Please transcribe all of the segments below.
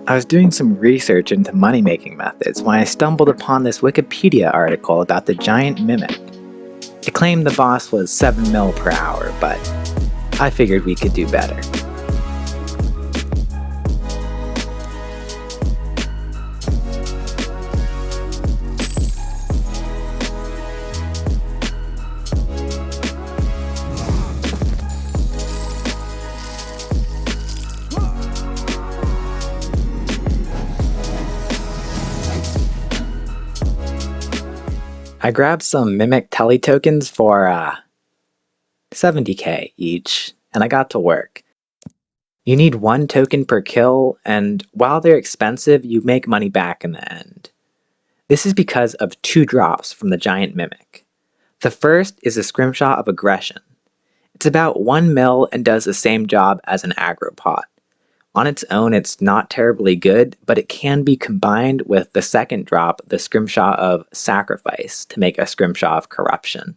I was doing some research into money-making methods when I stumbled upon this Wikipedia article about the giant mimic. It claimed the boss was 7 mil per hour, but I figured we could do better. I grabbed some Mimic Tele tokens for 70k each, and I got to work. You need 1 token per kill, and while they're expensive, you make money back in the end. This is because of 2 drops from the giant Mimic. The first is a Scrimshaw of Aggression. It's about 1 mil and does the same job as an aggro pot. On its own, it's not terribly good, but it can be combined with the second drop, the Scrimshaw of Sacrifice, to make a Scrimshaw of Corruption.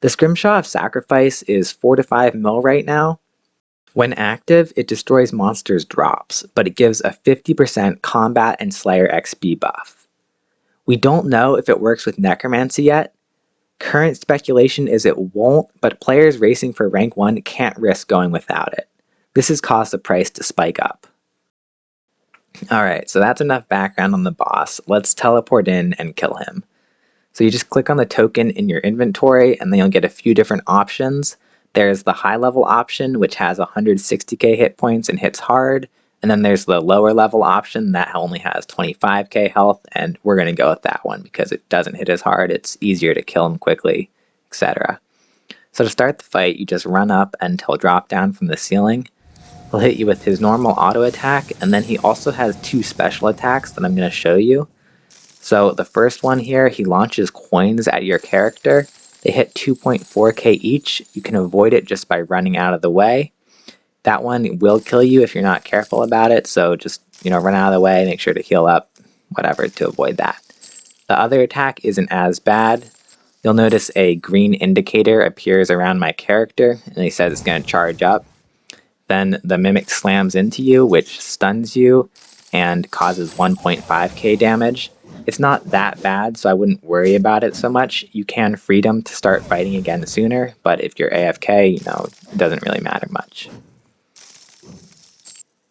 The Scrimshaw of Sacrifice is 4 to 5 mil right now. When active, it destroys monsters' drops, but it gives a 50% combat and Slayer XP buff. We don't know if it works with necromancy yet. Current speculation is it won't, but players racing for rank 1 can't risk going without it. This has caused the price to spike up. Alright, so that's enough background on the boss. Let's teleport in and kill him. So you just click on the token in your inventory and then you'll get a few different options. There's the high level option, which has 160k hit points and hits hard. And then there's the lower level option that only has 25k health, and we're going to go with that one because it doesn't hit as hard, it's easier to kill him quickly, etc. So to start the fight, you just run up and he'll drop down from the ceiling. He'll hit you with his normal auto attack, and then he also has 2 special attacks that I'm going to show you. So the first one here, he launches coins at your character. They hit 2.4k each. You can avoid it just by running out of the way. That one will kill you if you're not careful about it, so just, run out of the way, make sure to heal up, whatever, to avoid that. The other attack isn't as bad. You'll notice a green indicator appears around my character, and he says it's going to charge up. Then the Mimic slams into you, which stuns you and causes 1.5k damage. It's not that bad, so I wouldn't worry about it so much. You can freedom to start fighting again sooner, but if you're AFK, it doesn't really matter much.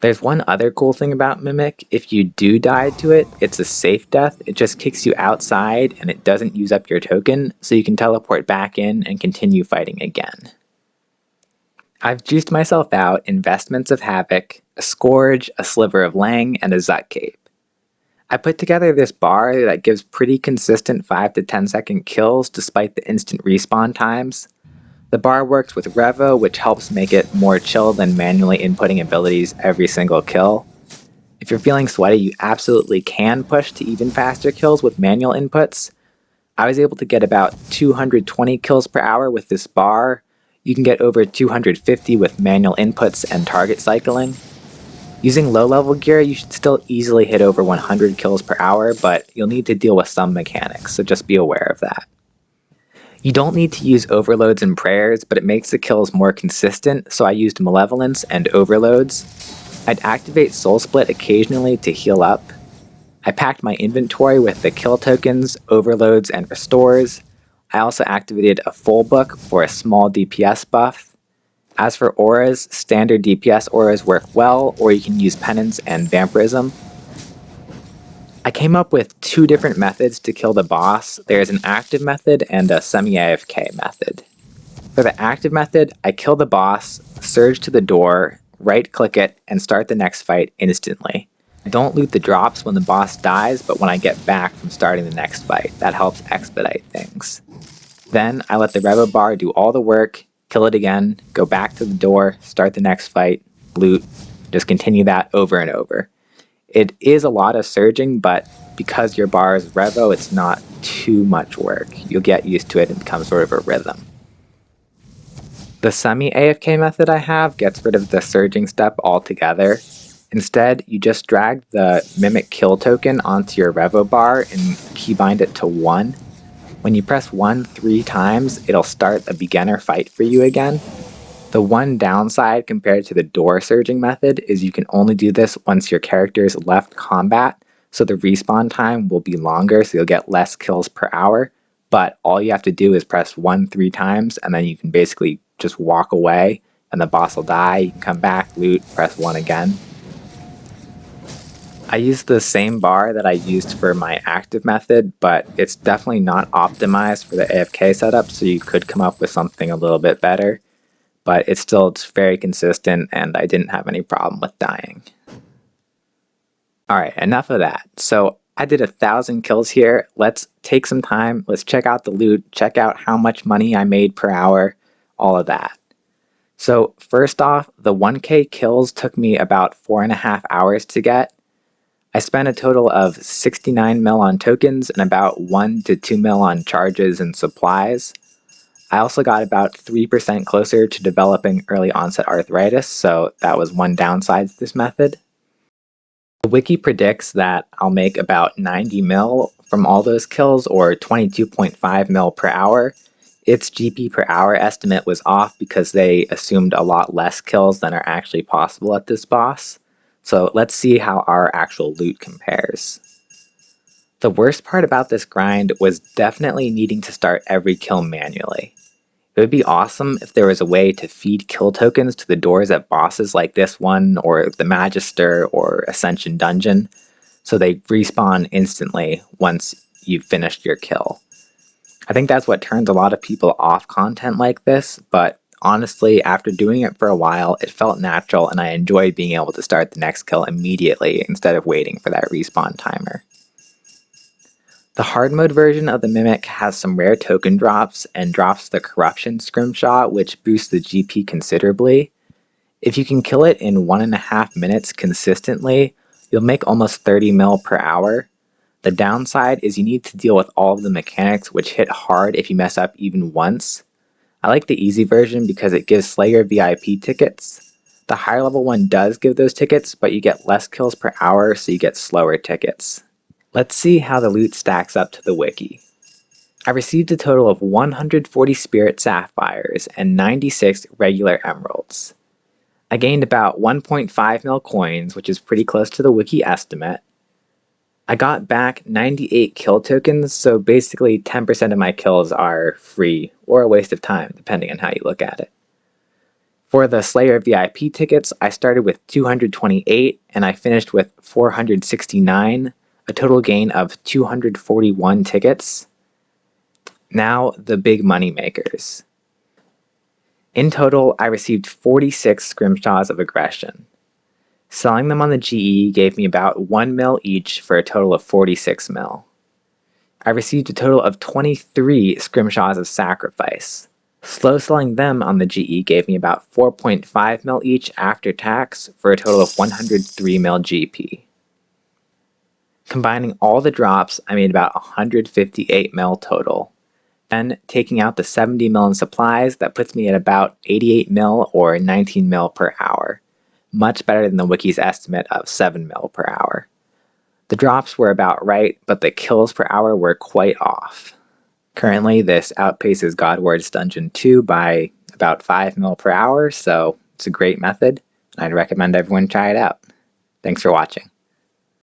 There's one other cool thing about Mimic. If you do die to it, it's a safe death. It just kicks you outside and it doesn't use up your token, so you can teleport back in and continue fighting again. I've juiced myself out investments of Havoc, a Scourge, a Sliver of Lang, and a Zut Cape. I put together this bar that gives pretty consistent 5 to 10 second kills despite the instant respawn times. The bar works with Revo, which helps make it more chill than manually inputting abilities every single kill. If you're feeling sweaty, you absolutely can push to even faster kills with manual inputs. I was able to get about 220 kills per hour with this bar. You can get over 250 with manual inputs and target cycling. Using low-level gear, you should still easily hit over 100 kills per hour, but you'll need to deal with some mechanics, so just be aware of that. You don't need to use overloads and prayers, but it makes the kills more consistent, so I used malevolence and overloads. I'd activate Soul Split occasionally to heal up. I packed my inventory with the kill tokens, overloads, and restores. I also activated a full book for a small DPS buff. As for auras, standard DPS auras work well, or you can use penance and vampirism. I came up with 2 different methods to kill the boss. There's an active method and a semi-AFK method. For the active method, I kill the boss, surge to the door, right-click it, and start the next fight instantly. I don't loot the drops when the boss dies, but when I get back from starting the next fight. That helps expedite things. Then I let the Revo bar do all the work, kill it again, go back to the door, start the next fight, loot, just continue that over and over. It is a lot of surging, but because your bar is Revo, it's not too much work. You'll get used to it and become sort of a rhythm. The semi-AFK method I have gets rid of the surging step altogether. Instead, you just drag the Mimic kill token onto your Revo bar and keybind it to 1. When you press 1 3 times, it'll start a beginner fight for you again. The one downside compared to the door surging method is you can only do this once your character's left combat, so the respawn time will be longer, so you'll get less kills per hour, but all you have to do is press 1 3 times, and then you can basically just walk away, and the boss will die, you can come back, loot, press 1 again. I used the same bar that I used for my active method, but it's definitely not optimized for the AFK setup, so you could come up with something a little bit better. But it's very consistent, and I didn't have any problem with dying. Alright, enough of that. So I did 1,000 kills here. Let's take some time, let's check out the loot, check out how much money I made per hour, all of that. So first off, the 1k kills took me about 4.5 hours to get. I spent a total of 69 mil on tokens and about 1 to 2 mil on charges and supplies. I also got about 3% closer to developing early onset arthritis, so that was one downside to this method. The wiki predicts that I'll make about 90 mil from all those kills, or 22.5 mil per hour. Its GP per hour estimate was off because they assumed a lot less kills than are actually possible at this boss. So let's see how our actual loot compares. The worst part about this grind was definitely needing to start every kill manually. It would be awesome if there was a way to feed kill tokens to the doors at bosses like this one, or the Magister, or Ascension Dungeon, so they respawn instantly once you've finished your kill. I think that's what turns a lot of people off content like this, but honestly, after doing it for a while, it felt natural and I enjoyed being able to start the next kill immediately instead of waiting for that respawn timer. The hard mode version of the Mimic has some rare token drops and drops the corruption scrimshaw, which boosts the GP considerably. If you can kill it in 1.5 minutes consistently, you'll make almost 30 mil per hour. The downside is you need to deal with all of the mechanics, which hit hard if you mess up even once. I like the easy version because it gives Slayer VIP tickets. The higher level one does give those tickets, but you get less kills per hour, so you get slower tickets. Let's see how the loot stacks up to the wiki. I received a total of 140 spirit sapphires and 96 regular emeralds. I gained about 1.5 mil coins, which is pretty close to the wiki estimate. I got back 98 kill tokens, so basically 10% of my kills are free, or a waste of time, depending on how you look at it. For the Slayer VIP tickets, I started with 228, and I finished with 469, a total gain of 241 tickets. Now, the big money makers. In total, I received 46 scrimshaws of aggression. Selling them on the GE gave me about 1 mil each for a total of 46 mil. I received a total of 23 scrimshaws of sacrifice. Slow selling them on the GE gave me about 4.5 mil each after tax for a total of 103 mil GP. Combining all the drops, I made about 158 mil total. Then, taking out the 70 mil in supplies, that puts me at about 88 mil or 19 mil per hour. Much better than the wiki's estimate of 7 mil per hour. The drops were about right, but the kills per hour were quite off. Currently, this outpaces GWD2 2 by about 5 mil per hour, so it's a great method, and I'd recommend everyone try it out. Thanks for watching.